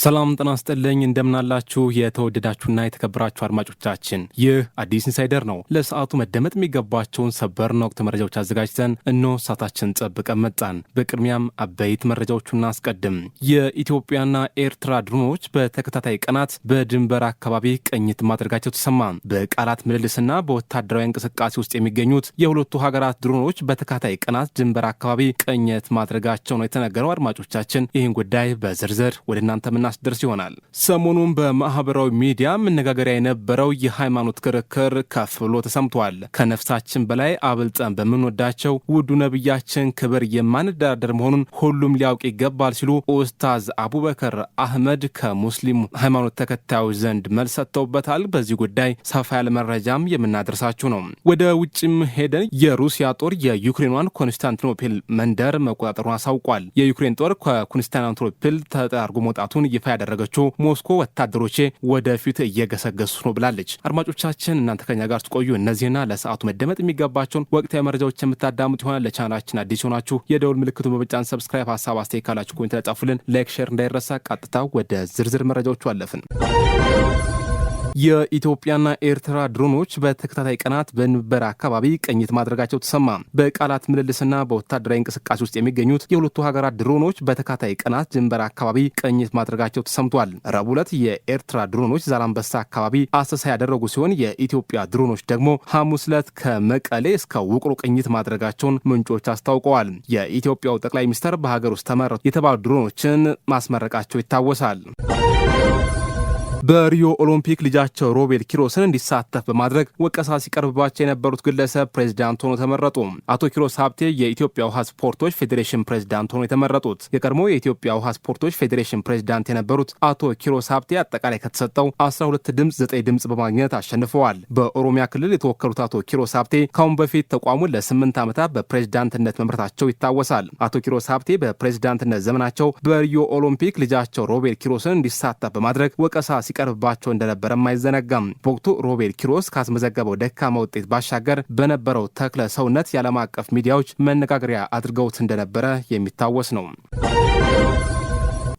ሰላም ጤና ይስጥልኝ እንደምናላችሁ የተወደዳችሁና የተከበራችሁ አድማጮቻችን ይህ አዲስ ኢንሳይደር ነው። ለሰዓቱ መደመጥ የሚገባቸውን ሰበርና ወቅታዊ መረጃዎች አዘጋጅተን እነሆ ሰዓታችን ጠብቀን መጣን። በቅድሚያም አበይት መረጃዎቹን እናስቀድም። የኢትዮጵያና ኤርትራ ድሮኖች በተከታታይ ቀናት በድንበር አካባቢ ቅኝት ማድረጋቸው ተሰማ። በቃላት ምልልስና በወታደራዊ እንቅስቃሴ ውስጥ የሚገኙት የሁለቱ ሀገራት ድሮኖች በተከታታይ ቀናት ድንበር አካባቢ ቅኝት ማድረጋቸው ነው የተነገረው። አድማጮቻችን ይህን ጉዳይ በዝርዝር ወደ እናንተ እናስደርስ ይሆናል። ሰሞኑን በማህበራዊ ሚዲያ መነጋገሪያ የነበረው የሃይማኖት ክርክር ከፍ ብሎ ተሰምቷል። ከነፍሳችን በላይ አብልጠን በምንወዳቸው ውዱ ነብያችን ክብር የማንደራደር መሆኑን ሁሉም ሊያውቅ ይገባል ሲሉ ኡስታዝ አቡበከር አህመድ ከሙስሊም ሃይማኖት ተከታዮች ዘንድ መልስ ሰጥተውበታል። በዚህ ጉዳይ ሰፋ ያለ መረጃም የምናደርሳችሁ ነው። ወደ ውጭም ሄደን የሩሲያ ጦር የዩክሬኗን ኮንስታንቲኖፕል መንደር መቆጣጠሩን አሳውቋል። የዩክሬን ጦር ከኮንስታንቲኖፕል ተጠራርጎ መውጣቱን ይፋ ያደረገችው ሞስኮ ወታደሮቼ ወደፊት እየገሰገሱ ነው ብላለች። አድማጮቻችን እናንተ ከኛ ጋር ትቆዩ። እነዚህና ለሰዓቱ መደመጥ የሚገባቸውን ወቅታዊ መረጃዎች የምታዳምጡ ይሆናል። ለቻናላችን አዲስ ሆናችሁ የደውል ምልክቱን በመጫን ሰብስክራይብ፣ ሀሳብ አስተያየት ካላችሁ ኮሜንት ላይ ጻፉልን። ላይክ፣ ሼር እንዳይረሳ። ቀጥታ ወደ ዝርዝር መረጃዎቹ አለፍን። የኢትዮጵያና ኤርትራ ድሮኖች በተከታታይ ቀናት በድንበር አካባቢ ቅኝት ማድረጋቸው ተሰማ። በቃላት ምልልስና በወታደራዊ እንቅስቃሴ ውስጥ የሚገኙት የሁለቱ ሀገራት ድሮኖች በተከታታይ ቀናት ድንበር አካባቢ ቅኝት ማድረጋቸው ተሰምቷል። ረቡዕ ዕለት የኤርትራ ድሮኖች ዛላምበሳ አካባቢ አሰሳ ያደረጉ ሲሆን የኢትዮጵያ ድሮኖች ደግሞ ሐሙስ ዕለት ከመቀሌ እስከ ውቅሮ ቅኝት ማድረጋቸውን ምንጮች አስታውቀዋል። የኢትዮጵያው ጠቅላይ ሚኒስትር በሀገር ውስጥ ተመረቱ የተባሉ ድሮኖችን ማስመረቃቸው ይታወሳል። በሪዮ ኦሎምፒክ ልጃቸው ሮቤል ኪሮስን እንዲሳተፍ በማድረግ ወቀሳ ሲቀርብባቸው የነበሩት ግለሰብ ፕሬዝዳንት ሆኖ ተመረጡ። አቶ ኪሮስ ሀብቴ የኢትዮጵያ ውሃ ስፖርቶች ፌዴሬሽን ፕሬዝዳንት ሆኖ የተመረጡት የቀድሞ የኢትዮጵያ ውሃ ስፖርቶች ፌዴሬሽን ፕሬዝዳንት የነበሩት አቶ ኪሮስ ሀብቴ አጠቃላይ ከተሰጠው 12 ድምፅ 9 ድምፅ በማግኘት አሸንፈዋል። በኦሮሚያ ክልል የተወከሉት አቶ ኪሮስ ሀብቴ ካሁን በፊት ተቋሙን ለ8 ዓመታት በፕሬዝዳንትነት መምረታቸው ይታወሳል። አቶ ኪሮስ ሀብቴ በፕሬዝዳንትነት ዘመናቸው በሪዮ ኦሎምፒክ ልጃቸው ሮቤል ኪሮስን እንዲሳተፍ በማድረግ ወቀሳ ሲቀርብባቸው እንደነበረም አይዘነጋም። በወቅቱ ሮቤል ኪሮስ ካስመዘገበው ደካማ ውጤት ባሻገር በነበረው ተክለ ሰውነት የዓለም አቀፍ ሚዲያዎች መነጋገሪያ አድርገውት እንደነበረ የሚታወስ ነው።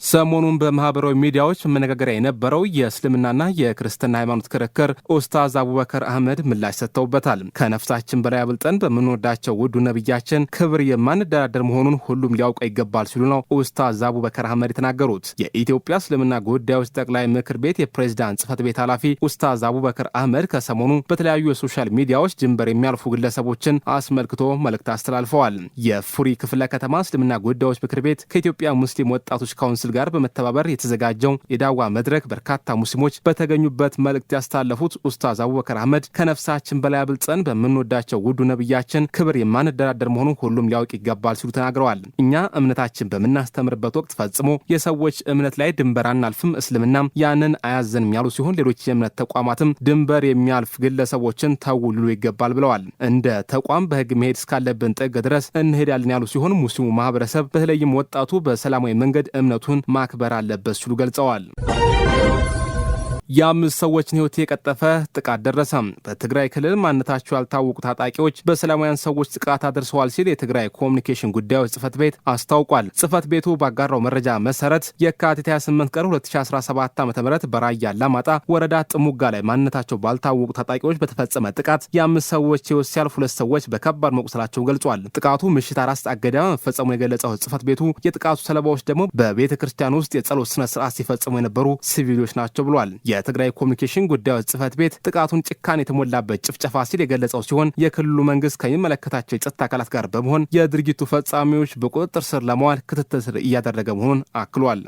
ሰሞኑን በማህበራዊ ሚዲያዎች መነጋገሪያ የነበረው የእስልምናና የክርስትና ሃይማኖት ክርክር ኡስታዝ አቡበከር አህመድ ምላሽ ሰጥተውበታል። ከነፍሳችን በላይ አብልጠን በምንወዳቸው ውዱ ነብያችን ክብር የማንደራደር መሆኑን ሁሉም ሊያውቀው ይገባል ሲሉ ነው ኡስታዝ አቡበከር አህመድ የተናገሩት። የኢትዮጵያ እስልምና ጉዳዮች ጠቅላይ ምክር ቤት የፕሬዝዳንት ጽህፈት ቤት ኃላፊ ኡስታዝ አቡበከር አህመድ ከሰሞኑ በተለያዩ የሶሻል ሚዲያዎች ድንበር የሚያልፉ ግለሰቦችን አስመልክቶ መልእክት አስተላልፈዋል። የፉሪ ክፍለ ከተማ እስልምና ጉዳዮች ምክር ቤት ከኢትዮጵያ ሙስሊም ወጣቶች ካውንስል ጋር በመተባበር የተዘጋጀው የዳዋ መድረክ በርካታ ሙስሊሞች በተገኙበት መልእክት ያስተላለፉት ኡስታዝ አቡበከር አህመድ ከነፍሳችን በላይ አብልጠን በምንወዳቸው ውዱ ነብያችን ክብር የማንደራደር መሆኑን ሁሉም ሊያውቅ ይገባል ሲሉ ተናግረዋል። እኛ እምነታችን በምናስተምርበት ወቅት ፈጽሞ የሰዎች እምነት ላይ ድንበር አናልፍም፣ እስልምናም ያንን አያዘንም ያሉ ሲሆን ሌሎች የእምነት ተቋማትም ድንበር የሚያልፍ ግለሰቦችን ተው ሊሉ ይገባል ብለዋል። እንደ ተቋም በህግ መሄድ እስካለብን ጥግ ድረስ እንሄዳለን ያሉ ሲሆን ሙስሊሙ ማህበረሰብ በተለይም ወጣቱ በሰላማዊ መንገድ እምነቱን ማክበር አለበት ሲሉ ገልጸዋል። የአምስት ሰዎችን ህይወት የቀጠፈ ጥቃት ደረሰ። በትግራይ ክልል ማንነታቸው ያልታወቁ ታጣቂዎች በሰላማውያን ሰዎች ጥቃት አድርሰዋል ሲል የትግራይ ኮሚኒኬሽን ጉዳዮች ጽህፈት ቤት አስታውቋል። ጽህፈት ቤቱ ባጋራው መረጃ መሰረት የካቲት 28 ቀን 2017 ዓ.ም በራያ አላማጣ ወረዳ ጥሙጋ ላይ ማንነታቸው ባልታወቁ ታጣቂዎች በተፈጸመ ጥቃት የአምስት ሰዎች ህይወት ሲያልፍ 2 ሰዎች በከባድ መቁሰላቸው ገልጿል። ጥቃቱ ምሽት 4 ሰዓት ገደማ መፈጸሙን የገለጸው ጽህፈት ቤቱ የጥቃቱ ሰለባዎች ደግሞ በቤተ ክርስቲያን ውስጥ የጸሎት ስነ ስርዓት ሲፈጽሙ የነበሩ ሲቪሎች ናቸው ብሏል። የትግራይ ኮሚኒኬሽን ጉዳዮች ጽህፈት ቤት ጥቃቱን ጭካኔ የተሞላበት ጭፍጨፋ ሲል የገለጸው ሲሆን የክልሉ መንግስት ከሚመለከታቸው የጸጥታ አካላት ጋር በመሆን የድርጊቱ ፈጻሚዎች በቁጥጥር ስር ለማዋል ክትትል እያደረገ መሆኑን አክሏል።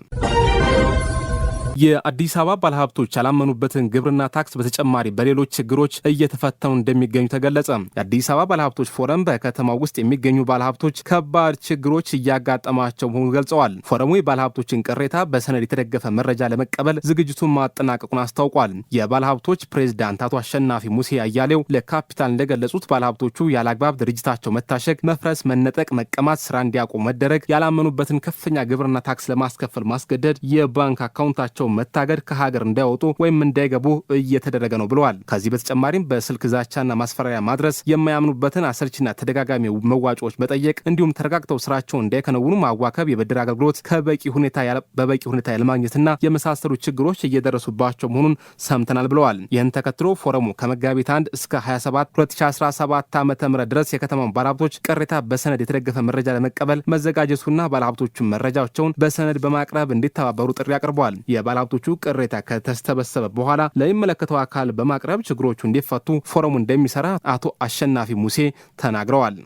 የአዲስ አበባ ባለሀብቶች ያላመኑበትን ግብርና ታክስ በተጨማሪ በሌሎች ችግሮች እየተፈተኑ እንደሚገኙ ተገለጸ። የአዲስ አበባ ባለሀብቶች ፎረም በከተማው ውስጥ የሚገኙ ባለሀብቶች ከባድ ችግሮች እያጋጠማቸው መሆኑን ገልጸዋል። ፎረሙ የባለሀብቶችን ቅሬታ በሰነድ የተደገፈ መረጃ ለመቀበል ዝግጅቱን ማጠናቀቁን አስታውቋል። የባለሀብቶች ፕሬዝዳንት አቶ አሸናፊ ሙሴ አያሌው ለካፒታል እንደገለጹት ባለሀብቶቹ ያለአግባብ ድርጅታቸው መታሸግ፣ መፍረስ፣ መነጠቅ፣ መቀማት፣ ስራ እንዲያቆሙ መደረግ፣ ያላመኑበትን ከፍተኛ ግብርና ታክስ ለማስከፈል ማስገደድ፣ የባንክ አካውንታቸው ንብረታቸው መታገድ ከሀገር እንዳይወጡ ወይም እንዳይገቡ እየተደረገ ነው ብለዋል። ከዚህ በተጨማሪም በስልክ ዛቻና ማስፈራሪያ ማድረስ፣ የማያምኑበትን አሰልችና ተደጋጋሚ መዋጮዎች መጠየቅ እንዲሁም ተረጋግተው ስራቸውን እንዳይከነውኑ ማዋከብ፣ የብድር አገልግሎት በበቂ ሁኔታ ያለማግኘትና የመሳሰሉ ችግሮች እየደረሱባቸው መሆኑን ሰምተናል ብለዋል። ይህን ተከትሎ ፎረሙ ከመጋቢት 1 እስከ 27 2017 ዓ.ም ድረስ የከተማውን ባለሀብቶች ቅሬታ በሰነድ የተደገፈ መረጃ ለመቀበል መዘጋጀቱና ባለሀብቶቹን መረጃቸውን በሰነድ በማቅረብ እንዲተባበሩ ጥሪ አቅርበዋል። የባለሀብቶቹ ቅሬታ ከተሰበሰበ በኋላ ለሚመለከተው አካል በማቅረብ ችግሮቹ እንዲፈቱ ፎረሙ እንደሚሰራ አቶ አሸናፊ ሙሴ ተናግረዋል።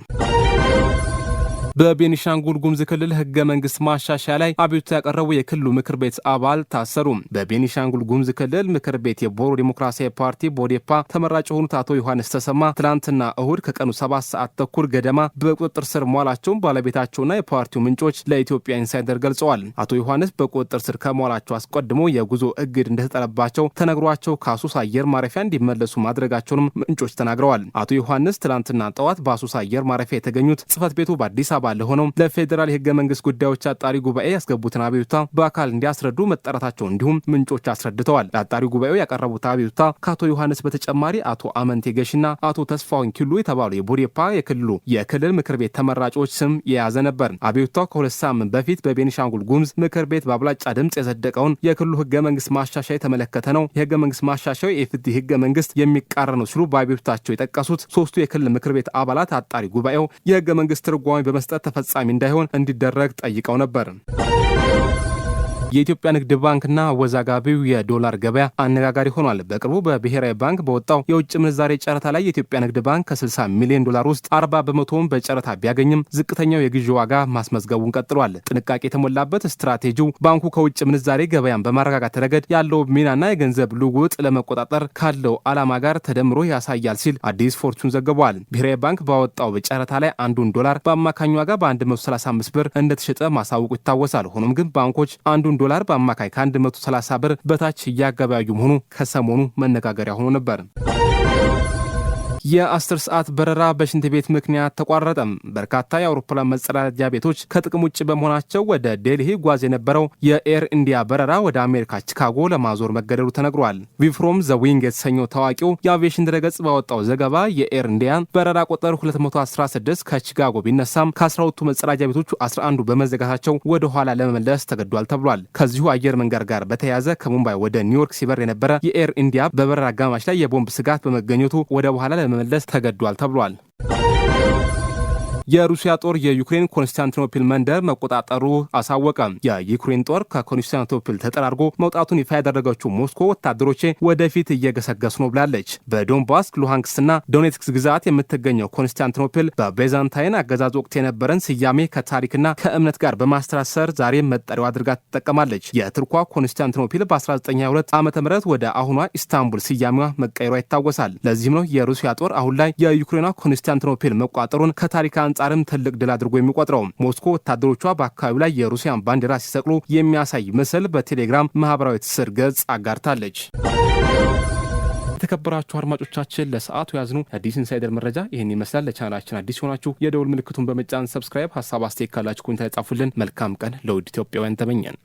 በቤኒሻንጉል ጉሙዝ ክልል ህገ መንግስት ማሻሻያ ላይ አቤቱታ ያቀረቡ የክልሉ ምክር ቤት አባል ታሰሩ። በቤኒሻንጉል ጉሙዝ ክልል ምክር ቤት የቦሮ ዴሞክራሲያዊ ፓርቲ ቦዴፓ ተመራጭ የሆኑት አቶ ዮሐንስ ተሰማ ትላንትና እሁድ ከቀኑ 7 ሰዓት ተኩል ገደማ በቁጥጥር ስር መዋላቸውን ባለቤታቸውና የፓርቲው ምንጮች ለኢትዮጵያ ኢንሳይደር ገልጸዋል። አቶ ዮሐንስ በቁጥጥር ስር ከመዋላቸው አስቀድሞ የጉዞ እግድ እንደተጠለባቸው ተነግሯቸው ከአሶሳ አየር ማረፊያ እንዲመለሱ ማድረጋቸውንም ምንጮች ተናግረዋል። አቶ ዮሐንስ ትላንትና ጠዋት በአሶሳ አየር ማረፊያ የተገኙት ጽህፈት ቤቱ በአዲስ አበባ ለሆነው ለፌዴራል የህገ መንግስት ጉዳዮች አጣሪ ጉባኤ ያስገቡትን አቤቱታ በአካል እንዲያስረዱ መጠራታቸው እንዲሁም ምንጮች አስረድተዋል። ለአጣሪ ጉባኤው ያቀረቡት አቤቱታ ከአቶ ዮሐንስ በተጨማሪ አቶ አመንቴ ገሽና አቶ ተስፋውን ኪሉ የተባሉ የቦዴፓ የክልል ምክር ቤት ተመራጮች ስም የያዘ ነበር። አቤቱታው ከ2 ሳምንት በፊት በቤኒሻንጉል ጉሙዝ ምክር ቤት በአብላጫ ድምጽ የጸደቀውን የክልሉ ህገ መንግስት ማሻሻያ የተመለከተ ነው። የህገ መንግስት ማሻሻያው የፍትህ ህገ መንግስት የሚቃረን ነው ሲሉ በአቤቱታቸው የጠቀሱት ሶስቱ የክልል ምክር ቤት አባላት አጣሪ ጉባኤው የህገ መንግስት ትርጓሜ በመስጠት ተፈጻሚ እንዳይሆን እንዲደረግ ጠይቀው ነበር። የኢትዮጵያ ንግድ ባንክና አወዛጋቢው የዶላር ገበያ አነጋጋሪ ሆኗል። በቅርቡ በብሔራዊ ባንክ በወጣው የውጭ ምንዛሬ ጨረታ ላይ የኢትዮጵያ ንግድ ባንክ ከ60 ሚሊዮን ዶላር ውስጥ 40 በመቶውን በጨረታ ቢያገኝም ዝቅተኛው የግዢ ዋጋ ማስመዝገቡን ቀጥሏል። ጥንቃቄ የተሞላበት ስትራቴጂው ባንኩ ከውጭ ምንዛሬ ገበያን በማረጋጋት ረገድ ያለው ሚናና የገንዘብ ልውውጥ ለመቆጣጠር ካለው ዓላማ ጋር ተደምሮ ያሳያል ሲል አዲስ ፎርቹን ዘግቧል። ብሔራዊ ባንክ ባወጣው በጨረታ ላይ አንዱን ዶላር በአማካኝ ዋጋ በ135 ብር እንደተሸጠ ማሳወቁ ይታወሳል። ሆኖም ግን ባንኮች አንዱን ዶላር በአማካይ ከ130 ብር በታች እያገበያዩ መሆኑ ከሰሞኑ መነጋገሪያ ሆኖ ነበር። የ10 ሰዓት በረራ በሽንት ቤት ምክንያት ተቋረጠም። በርካታ የአውሮፕላን መጸዳጃ ቤቶች ከጥቅም ውጭ በመሆናቸው ወደ ዴልሂ ጓዝ የነበረው የኤር ኢንዲያ በረራ ወደ አሜሪካ ቺካጎ ለማዞር መገደዱ ተነግሯል። ቪፍሮም ዘ ዊንግ የተሰኘው ታዋቂው የአቪዬሽን ድረገጽ ባወጣው ዘገባ የኤር ኢንዲያ በረራ ቁጥር 216 ከቺካጎ ቢነሳም ከ12ቱ መጸዳጃ ቤቶቹ 11ዱ በመዘጋታቸው ወደ ኋላ ለመመለስ ተገዷል ተብሏል። ከዚሁ አየር መንገድ ጋር በተያያዘ ከሙምባይ ወደ ኒውዮርክ ሲበር የነበረ የኤር ኢንዲያ በበረራ አጋማሽ ላይ የቦምብ ስጋት በመገኘቱ ወደ በኋላ ለመመለስ ተገዷል ተብሏል። የሩሲያ ጦር የዩክሬን ኮንስታንቲኖፕል መንደር መቆጣጠሩ አሳወቀ። የዩክሬን ጦር ከኮንስታንቲኖፕል ተጠራርጎ መውጣቱን ይፋ ያደረገችው ሞስኮ ወታደሮቼ ወደፊት እየገሰገሱ ነው ብላለች። በዶንባስ ሉሃንስክና ዶኔትስክ ግዛት የምትገኘው ኮንስታንቲኖፕል በቤዛንታይን አገዛዝ ወቅት የነበረን ስያሜ ከታሪክና ከእምነት ጋር በማስተሳሰር ዛሬም መጠሪያው አድርጋ ትጠቀማለች። የቱርኳ ኮንስታንቲኖፕል በ1922 ዓ.ም ወደ አሁኗ ኢስታንቡል ስያሜዋ መቀየሯ ይታወሳል። ለዚህም ነው የሩሲያ ጦር አሁን ላይ የዩክሬኗ ኮንስታንቲኖፕል መቋጠሩን ከታሪክ አንጻርም ትልቅ ድል አድርጎ የሚቆጥረው። ሞስኮ ወታደሮቿ በአካባቢው ላይ የሩሲያን ባንዲራ ሲሰቅሉ የሚያሳይ ምስል በቴሌግራም ማህበራዊ ትስስር ገጽ አጋርታለች። የተከበራችሁ አድማጮቻችን ለሰዓቱ ያዝኑ አዲስ ኢንሳይደር መረጃ ይህን ይመስላል። ለቻናላችን አዲስ ሆናችሁ የደውል ምልክቱን በመጫን ሰብስክራይብ፣ ሀሳብ አስተያየት ካላችሁ ኮሜንት ላይ ጻፉልን። መልካም ቀን ለውድ ኢትዮጵያውያን ተመኘን።